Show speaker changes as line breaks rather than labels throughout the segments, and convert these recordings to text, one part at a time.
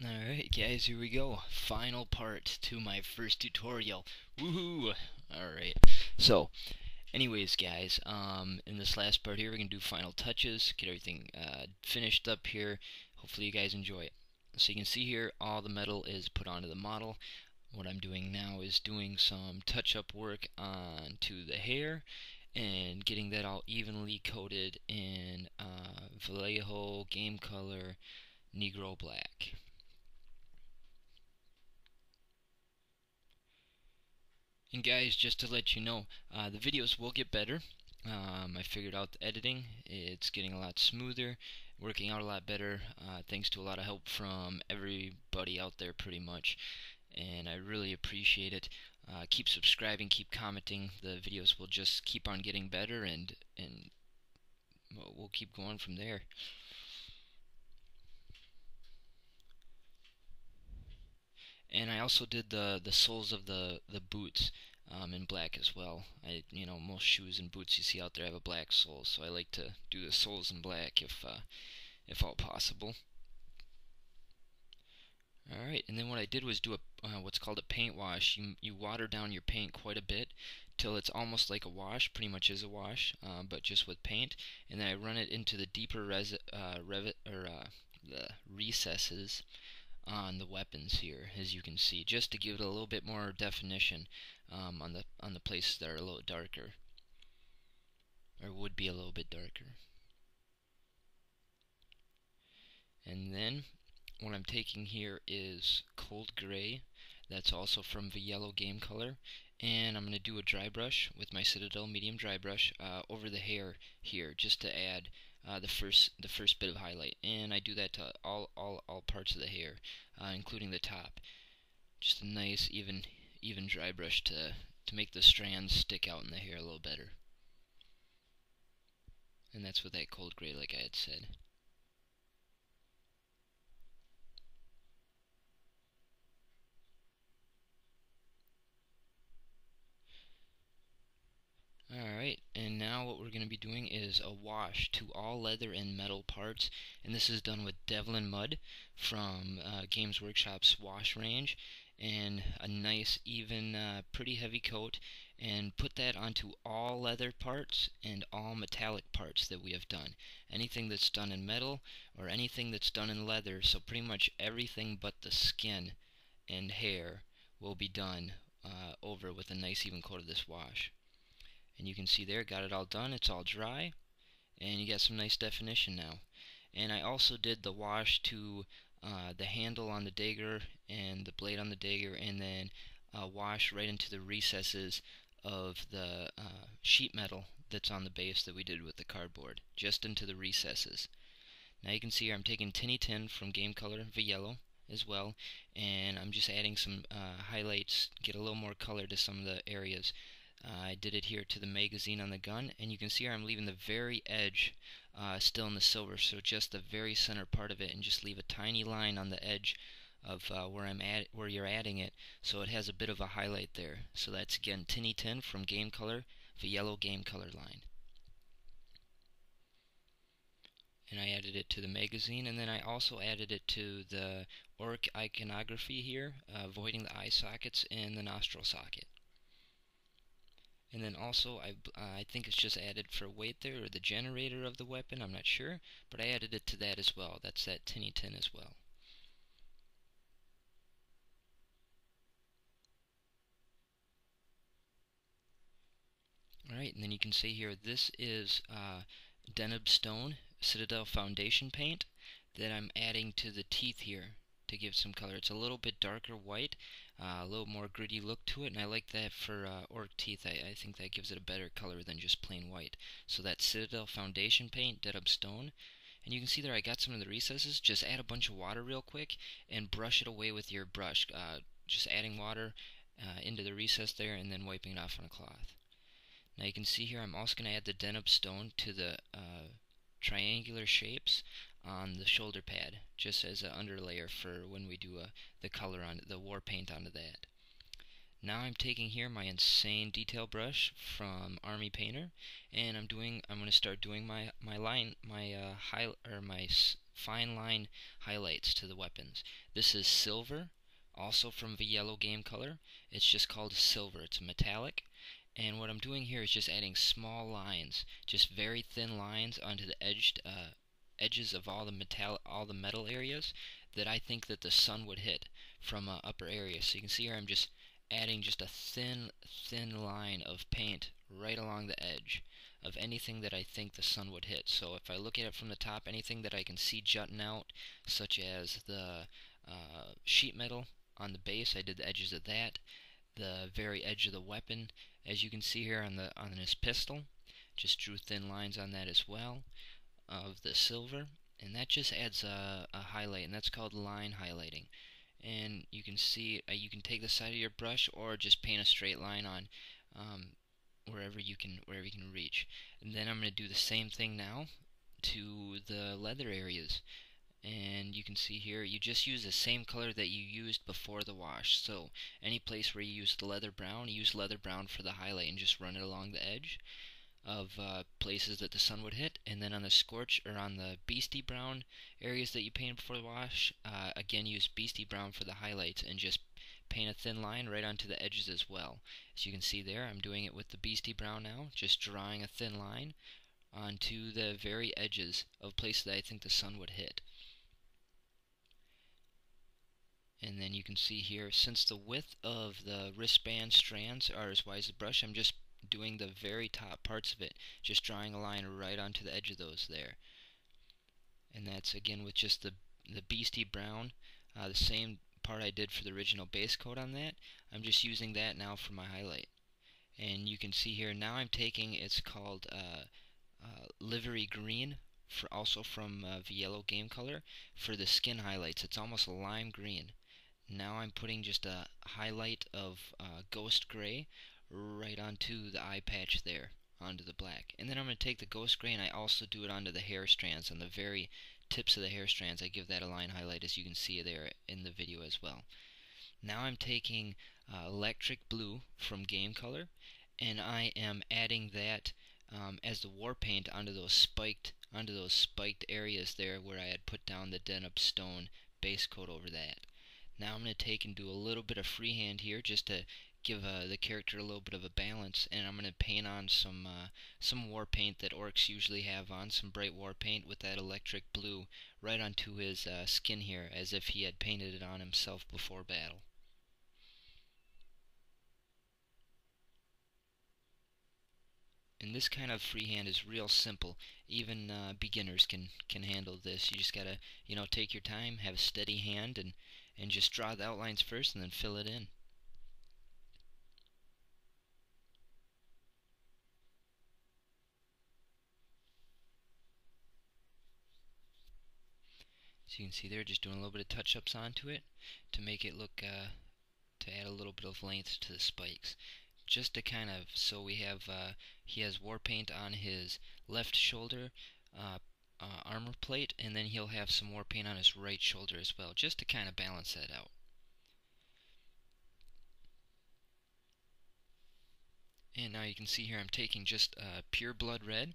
Alright guys, here we go. Final part to my first tutorial. Woohoo! Alright. So, anyways guys, in this last part here we're going to do final touches, get everything finished up here. Hopefully you guys enjoy it. So you can see here all the metal is put onto the model. What I'm doing now is doing some touch-up work onto the hair and getting that all evenly coated in Vallejo Game Color Negro Black. And guys, just to let you know, the videos will get better. I figured out the editing. It's getting a lot smoother, working out a lot better, thanks to a lot of help from everybody out there pretty much. And I really appreciate it. Keep subscribing, keep commenting. The videos will just keep on getting better, and we'll keep going from there. And I also did the soles of the boots in black as well. Most shoes and boots you see out there have a black sole, so I like to do the soles in black if all possible. All right, and then what I did was do what's called a paint wash. You water down your paint quite a bit till it's almost like a wash, pretty much is a wash, but just with paint. And then I run it into the deeper the recesses on the weapons here, as you can see, just to give it a little bit more definition on the places that are a little darker, or would be a little bit darker. And then what I'm taking here is cold gray. That's also from the yellow game color, and I'm going to do a dry brush with my Citadel medium dry brush over the hair here, just to add the first bit of highlight. And I do that to all parts of the hair, including the top. Just a nice even dry brush to make the strands stick out in the hair a little better. And that's with that cold gray, like I had said. Alright, and now what we're going to be doing is a wash to all leather and metal parts, and this is done with Devlin Mud from Games Workshop's wash range, and a nice even pretty heavy coat, and put that onto all leather parts and all metallic parts that we have done. Anything that's done in metal or anything that's done in leather, so pretty much everything but the skin and hair will be done over with a nice even coat of this wash. And you can see there, got it all done, it's all dry, and you got some nice definition now. And I also did the wash to the handle on the dagger and the blade on the dagger, and then wash right into the recesses of the sheet metal that's on the base that we did with the cardboard, just into the recesses. Now you can see here I'm taking Tinny Tin from Game Color the yellow as well, and I'm just adding some highlights, get a little more color to some of the areas. I did it here to the magazine on the gun, and you can see here I'm leaving the very edge still in the silver, so just the very center part of it, and just leave a tiny line on the edge of where you're adding it, so it has a bit of a highlight there. So that's again Tinny Tin from Game Color, the yellow Game Color line. And I added it to the magazine, and then I also added it to the Ork iconography here, avoiding the eye sockets and the nostril socket. And then also, I think it's just added for weight there, or the generator of the weapon, I'm not sure, but I added it to that as well. That's that Tinny Tin as well. Alright, and then you can see here, this is Deneb Stone Citadel Foundation paint that I'm adding to the teeth here to give some color. It's a little bit darker white, a little more gritty look to it, and I like that for orc teeth. I think that gives it a better color than just plain white. So that's Citadel Foundation paint, Deneb Stone. And you can see there I got some of the recesses. Just add a bunch of water real quick and brush it away with your brush. Just adding water into the recess there and then wiping it off on a cloth. Now you can see here I'm also going to add the Deneb Stone to the triangular shapes on the shoulder pad, just as an underlayer for when we do the color on the war paint onto that. Now I'm taking here my insane detail brush from Army Painter, and I'm going to start doing my line my high or my fine line highlights to the weapons. This is silver, also from the yellow game color. It's just called silver. It's a metallic. And what I'm doing here is just adding small lines, just very thin lines onto the edges of all the metal areas that I think that the sun would hit from upper areas. So you can see here I'm just adding just a thin line of paint right along the edge of anything that I think the sun would hit. So if I look at it from the top, anything that I can see jutting out, such as the sheet metal on the base, I did the edges of that. The very edge of the weapon, as you can see here on his pistol, just drew thin lines on that as well, of the silver, and that just adds a highlight, and that's called line highlighting. And you can see you can take the side of your brush or just paint a straight line on wherever you can reach. And then I'm going to do the same thing now to the leather areas. And you can see here you just use the same color that you used before the wash. So any place where you use the leather brown, use leather brown for the highlight and just run it along the edge of places that the sun would hit. And then on the scorch or on the beastie brown areas that you painted before the wash, again use beastie brown for the highlights and just paint a thin line right onto the edges as well. As you can see there, I'm doing it with the beastie brown now, just drawing a thin line onto the very edges of places that I think the sun would hit. And then you can see here, since the width of the wristband strands are as wide as the brush, I'm just doing the very top parts of it, just drawing a line right onto the edge of those there. And that's again with just the beastie brown, the same part I did for the original base coat on that. I'm just using that now for my highlight. And you can see here now I'm taking, it's called livery green, also from the yellow game color, for the skin highlights. It's almost a lime green. Now I'm putting just a highlight of ghost gray right onto the eye patch there, onto the black. And then I'm going to take the ghost gray and I also do it onto the hair strands, on the very tips of the hair strands. I give that a line highlight, as you can see there in the video as well. Now I'm taking electric blue from game color, and I am adding that as the war paint onto those spiked areas there where I had put down the dent-up stone base coat over that. Now I'm going to take and do a little bit of freehand here just to give the character a little bit of a balance, and I'm going to paint on some war paint that orcs usually have on, some bright war paint with that electric blue right onto his skin here, as if he had painted it on himself before battle. And this kind of freehand is real simple. Even beginners can handle this. You just gotta, take your time, have a steady hand, and just draw the outlines first and then fill it in. So you can see there, just doing a little bit of touch-ups onto it to make it look, to add a little bit of length to the spikes. Just to kind of, so we have, he has war paint on his left shoulder armor plate, and then he'll have some war paint on his right shoulder as well, just to kind of balance that out. And now you can see here I'm taking just pure blood red,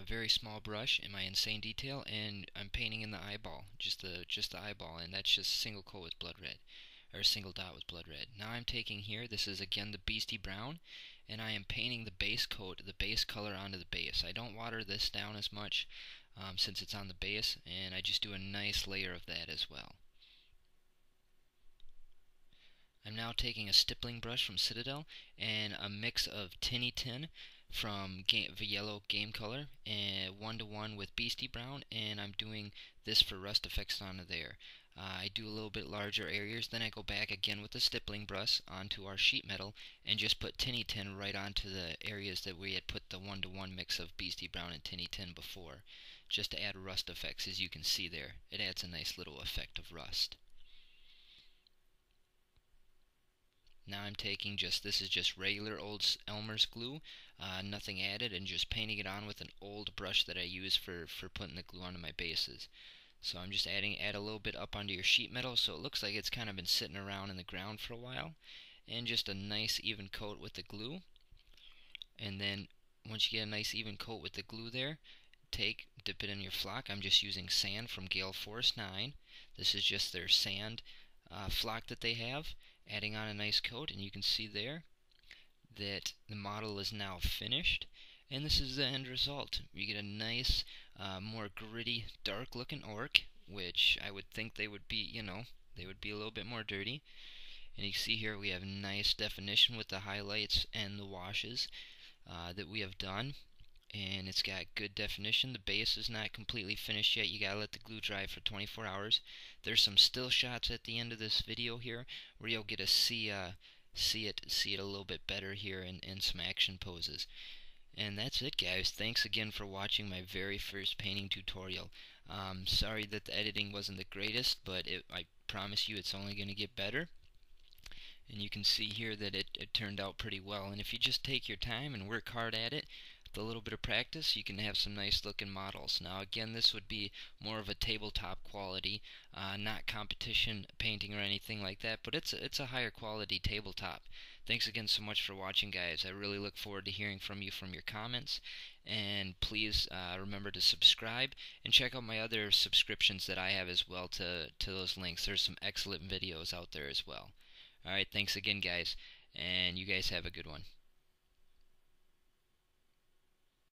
very small brush in my insane detail, and I'm painting in the eyeball, just the eyeball, and that's just single coat with blood red, or a single dot with blood red. Now I'm taking here, this is again the beastie brown, and I am painting the base coat, the base color onto the base. I don't water this down as much since it's on the base, and I just do a nice layer of that as well. I'm now taking a stippling brush from Citadel and a mix of Tinny Tin from the yellow game color and 1-to-1 with Beastie Brown, and I'm doing this for rust effects onto there. I do a little bit larger areas, then I go back again with the stippling brush onto our sheet metal and just put Tinny Tin right onto the areas that we had put the 1-to-1 mix of Beastie Brown and Tinny Tin before, just to add rust effects. As you can see there, it adds a nice little effect of rust. Now I'm taking this is just regular old Elmer's glue, nothing added, and just painting it on with an old brush that I use for putting the glue onto my bases. So I'm just add a little bit up onto your sheet metal so it looks like it's kind of been sitting around in the ground for a while. and just a nice even coat with the glue. And then once you get a nice even coat with the glue there, dip it in your flock. I'm just using sand from Gale Force 9. This is just their sand flock that they have, adding on a nice coat, and you can see there that the model is now finished, and this is the end result. You get a nice, more gritty, dark looking orc, which I would think they would be, they would be a little bit more dirty. And you can see here we have nice definition with the highlights and the washes that we have done, and it's got good definition. The base is not completely finished yet. You gotta let the glue dry for 24 hours. There's some still shots at the end of this video here where you'll get to see it a little bit better here in some action poses. And that's it, guys. Thanks again for watching my very first painting tutorial. Sorry that the editing wasn't the greatest, but I promise you it's only going to get better. And you can see here that it turned out pretty well. And if you just take your time and work hard at it, with a little bit of practice, you can have some nice looking models. Now again, this would be more of a tabletop quality, not competition painting or anything like that, but it's a higher quality tabletop. Thanks again so much for watching, guys. I really look forward to hearing from you from your comments. And please remember to subscribe and check out my other subscriptions that I have as well to those links. There's some excellent videos out there as well. Alright, thanks again, guys, and you guys have a good one.